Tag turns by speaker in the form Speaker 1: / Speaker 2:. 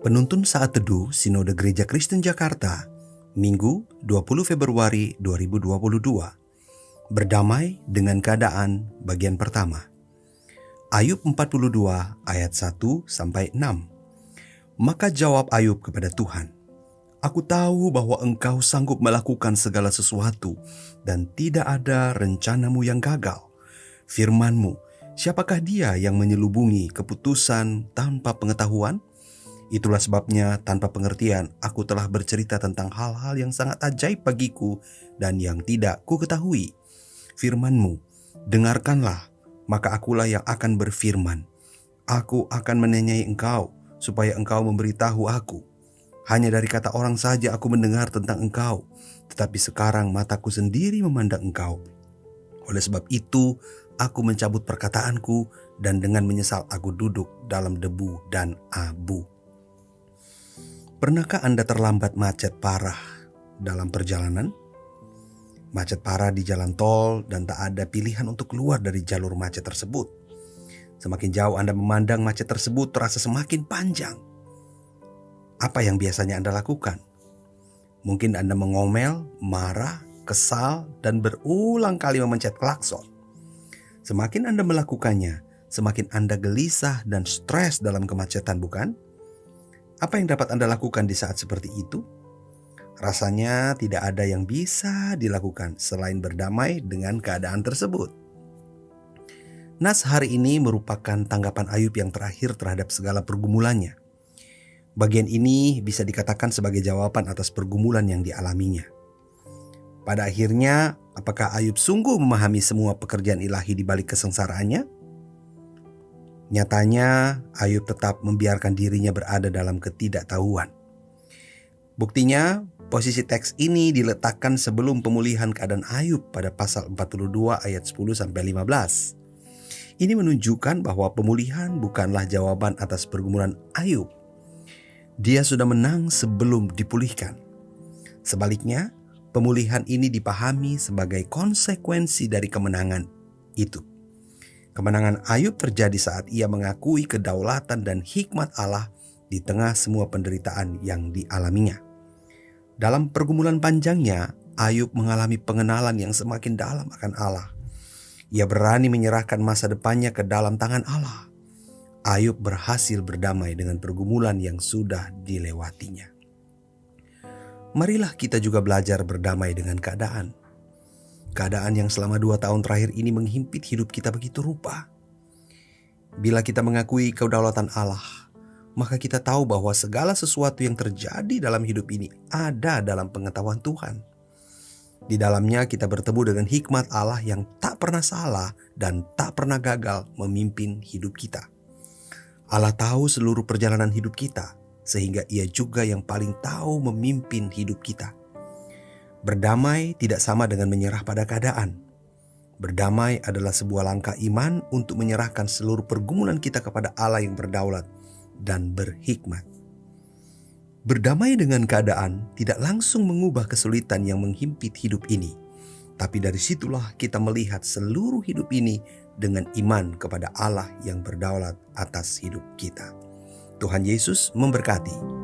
Speaker 1: Penuntun Saat Teduh Sinode Gereja Kristen Jakarta, Minggu 20 Februari 2022. Berdamai dengan keadaan bagian pertama. Ayub 42 ayat 1-6. Maka jawab Ayub kepada Tuhan, "Aku tahu bahwa Engkau sanggup melakukan segala sesuatu dan tidak ada rencanamu yang gagal. Firman-Mu, siapakah dia yang menyelubungi keputusan tanpa pengetahuan? Itulah sebabnya tanpa pengertian aku telah bercerita tentang hal-hal yang sangat ajaib bagiku dan yang tidak ku ketahui. Firman-Mu, dengarkanlah, maka akulah yang akan berfirman. Aku akan menanyai Engkau, supaya Engkau memberitahu aku. Hanya dari kata orang saja aku mendengar tentang Engkau, tetapi sekarang mataku sendiri memandang Engkau. Oleh sebab itu, aku mencabut perkataanku dan dengan menyesal aku duduk dalam debu dan abu." Pernahkah Anda terlambat macet parah dalam perjalanan? Macet parah di jalan tol dan tak ada pilihan untuk keluar dari jalur macet tersebut. Semakin jauh Anda memandang macet tersebut terasa semakin panjang. Apa yang biasanya Anda lakukan? Mungkin Anda mengomel, marah, kesal, dan berulang kali memencet klakson. Semakin Anda melakukannya, semakin Anda gelisah dan stres dalam kemacetan, bukan? Apa yang dapat Anda lakukan di saat seperti itu? Rasanya tidak ada yang bisa dilakukan selain berdamai dengan keadaan tersebut. Nas hari ini merupakan tanggapan Ayub yang terakhir terhadap segala pergumulannya. Bagian ini bisa dikatakan sebagai jawaban atas pergumulan yang dialaminya. Pada akhirnya, apakah Ayub sungguh memahami semua pekerjaan ilahi di balik kesengsaraannya? Nyatanya, Ayub tetap membiarkan dirinya berada dalam ketidaktahuan. Buktinya, posisi teks ini diletakkan sebelum pemulihan keadaan Ayub pada pasal 42 ayat 10-15. Ini menunjukkan bahwa pemulihan bukanlah jawaban atas pergumulan Ayub. Dia sudah menang sebelum dipulihkan. Sebaliknya, pemulihan ini dipahami sebagai konsekuensi dari kemenangan itu. Kemenangan Ayub terjadi saat ia mengakui kedaulatan dan hikmat Allah di tengah semua penderitaan yang dialaminya. Dalam pergumulan panjangnya, Ayub mengalami pengenalan yang semakin dalam akan Allah. Ia berani menyerahkan masa depannya ke dalam tangan Allah. Ayub berhasil berdamai dengan pergumulan yang sudah dilewatinya. Marilah kita juga belajar berdamai dengan keadaan. Keadaan yang selama 2 tahun terakhir ini menghimpit hidup kita begitu rupa. Bila kita mengakui kedaulatan Allah, maka kita tahu bahwa segala sesuatu yang terjadi dalam hidup ini ada dalam pengetahuan Tuhan. Di dalamnya kita bertemu dengan hikmat Allah yang tak pernah salah dan tak pernah gagal memimpin hidup kita. Allah tahu seluruh perjalanan hidup kita, sehingga Ia juga yang paling tahu memimpin hidup kita. Berdamai tidak sama dengan menyerah pada keadaan. Berdamai adalah sebuah langkah iman untuk menyerahkan seluruh pergumulan kita kepada Allah yang berdaulat dan berhikmat. Berdamai dengan keadaan tidak langsung mengubah kesulitan yang menghimpit hidup ini. Tapi dari situlah kita melihat seluruh hidup ini dengan iman kepada Allah yang berdaulat atas hidup kita. Tuhan Yesus memberkati.